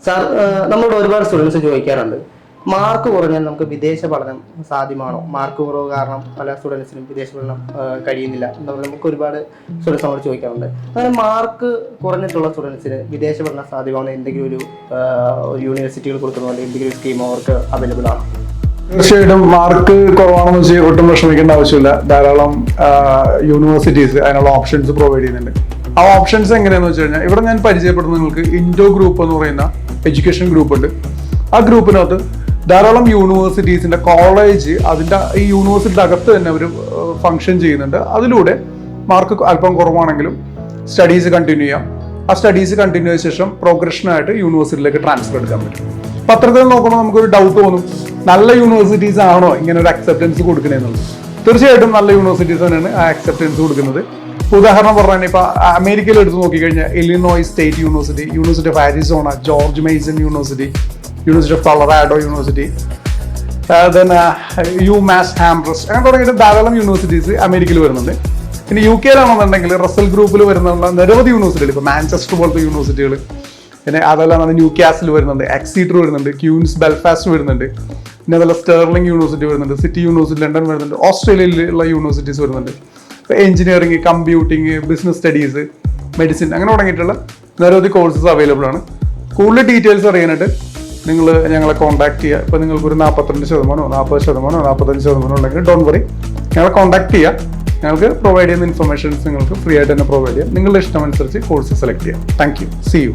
Sir, നമ്മളോട് ഒരുപാട് students ചോദിക്കാറുണ്ട്, മാർക്ക് കുറഞ്ഞാൽ നമുക്ക് വിദേശ പഠനം സാധ്യമാണോ? മാർക്ക് കുറവ് കാരണം പല സ്റ്റുഡൻസിനും വിദേശ പഠനം കഴിയുന്നില്ല എന്താ പറയുക, നമുക്ക് ഒരുപാട് സ്റ്റുഡൻസ് നമ്മളോട് ചോദിക്കാറുണ്ട്. അങ്ങനെ മാർക്ക് കുറഞ്ഞിട്ടുള്ള സ്റ്റുഡൻസിന് വിദേശ പഠനം സാധ്യമാകുന്ന എന്തെങ്കിലും ഒരു യൂണിവേഴ്സിറ്റികൾ കൊടുക്കുന്ന പോലെ എന്തെങ്കിലും സ്കീം അവർക്ക് അവൈലബിൾ ആണ്? തീർച്ചയായിട്ടും മാർക്ക് കുറവാണെന്ന് വെച്ചാൽ ഒട്ടും വിഷമിക്കേണ്ട ആവശ്യമില്ല. ധാരാളം യൂണിവേഴ്സിറ്റീസ് അതിനുള്ള ഓപ്ഷൻസ് പ്രൊവൈഡ് ചെയ്യുന്നുണ്ട്. ആ ഓപ്ഷൻസ് എങ്ങനെയാന്ന് വെച്ച് കഴിഞ്ഞാൽ, ഇവിടെ ഞാൻ പരിചയപ്പെടുന്ന നിങ്ങൾക്ക് ഇൻഡോ ഗ്രൂപ്പ് എന്ന് പറയുന്ന എഡ്യൂക്കേഷൻ ഗ്രൂപ്പ് ഉണ്ട്. ആ ഗ്രൂപ്പിനകത്ത് ധാരാളം യൂണിവേഴ്സിറ്റീസിന്റെ കോളേജ് അതിന്റെ ഈ യൂണിവേഴ്സിറ്റിയുടെ അകത്ത് തന്നെ അവർ ഫംഗ്ഷൻ ചെയ്യുന്നുണ്ട്. അതിലൂടെ മാർക്ക് അല്പം കുറവാണെങ്കിലും സ്റ്റഡീസ് കണ്ടിന്യൂ ചെയ്യാം. ആ സ്റ്റഡീസ് കണ്ടിന്യൂ ചെയ്ത ശേഷം പ്രോഗ്രഷനായിട്ട് യൂണിവേഴ്സിറ്റിയിലേക്ക് ട്രാൻസ്ഫർ എടുക്കാൻ പറ്റും. പത്രത്തിൽ നോക്കുമ്പോൾ നമുക്കൊരു ഡൗട്ട് തോന്നും, നല്ല യൂണിവേഴ്സിറ്റീസ് ആണോ ഇങ്ങനെ ഒരു അക്സെപ്റ്റൻസ് കൊടുക്കണമെന്നുള്ളത്. തീർച്ചയായിട്ടും നല്ല യൂണിവേഴ്സിറ്റീസ് തന്നെയാണ് ആ അക്സെപ്റ്റൻസ് കൊടുക്കുന്നത്. ഉദാഹരണം പറഞ്ഞാൽ ഇപ്പൊ അമേരിക്കയിൽ എടുത്ത് നോക്കിക്കഴിഞ്ഞാൽ Illinois State University, University of Arizona, George Mason University, University of Colorado University, UMass Amherst, അങ്ങനെ തുടങ്ങിയിട്ട് ധാരാളം യൂണിവേഴ്സിറ്റീസ് അമേരിക്കയിൽ വരുന്നുണ്ട്. പിന്നെ യു കെയിലാണെന്നുണ്ടെങ്കിൽ റസൽ ഗ്രൂപ്പിൽ വരുന്നുള്ള നിരവധി യൂണിവേഴ്സിറ്റികൾ, ഇപ്പോൾ മാഞ്ചസ്റ്റർ പോലത്തെ യൂണിവേഴ്സിറ്റികൾ, പിന്നെ അതല്ലാതെ ന്യൂ കാസിൽ വരുന്നുണ്ട്, എക്സീറ്റർ വരുന്നുണ്ട്, ക്യൂൻസ് ബെൽഫാസ്റ്റ് വരുന്നുണ്ട്, പിന്നെ അതല്ല സ്റ്റെർലിംഗ് യൂണിവേഴ്സിറ്റി വരുന്നുണ്ട്, സിറ്റി യൂണിവേഴ്സിറ്റി ലണ്ടൻ വരുന്നുണ്ട്, ഓസ്ട്രേലിയയിലുള്ള യൂണിവേഴ്സിറ്റീസ് വരുന്നുണ്ട്. ഇപ്പോൾ engineering, computing, business studies, medicine, അങ്ങനെ തുടങ്ങിയിട്ടുള്ള നിരവധി കോഴ്സസ് അവൈലബിൾ ആണ്. കൂടുതൽ ഡീറ്റെയിൽസ് അറിയാനായിട്ട് നിങ്ങൾ ഞങ്ങളെ കോൺടാക്ട് ചെയ്യുക. ഇപ്പോൾ നിങ്ങൾക്കൊരു 42%, 40%, 45% ഉണ്ടെങ്കിൽ ഡോണ്ട് വറി, ഞങ്ങളെ കോൺടാക്ട് ചെയ്യുക. ഞങ്ങൾക്ക് പ്രൊവൈഡ് ചെയ്യുന്ന ഇൻഫർമേഷൻസ് നിങ്ങൾക്ക് ഫ്രീ ആയിട്ട് തന്നെ പ്രൊവൈഡ് ചെയ്യാം. നിങ്ങളുടെ ഇഷ്ടമനുസരിച്ച് കോഴ്സ് സെലക്ട് ചെയ്യാം. Thank you. See U.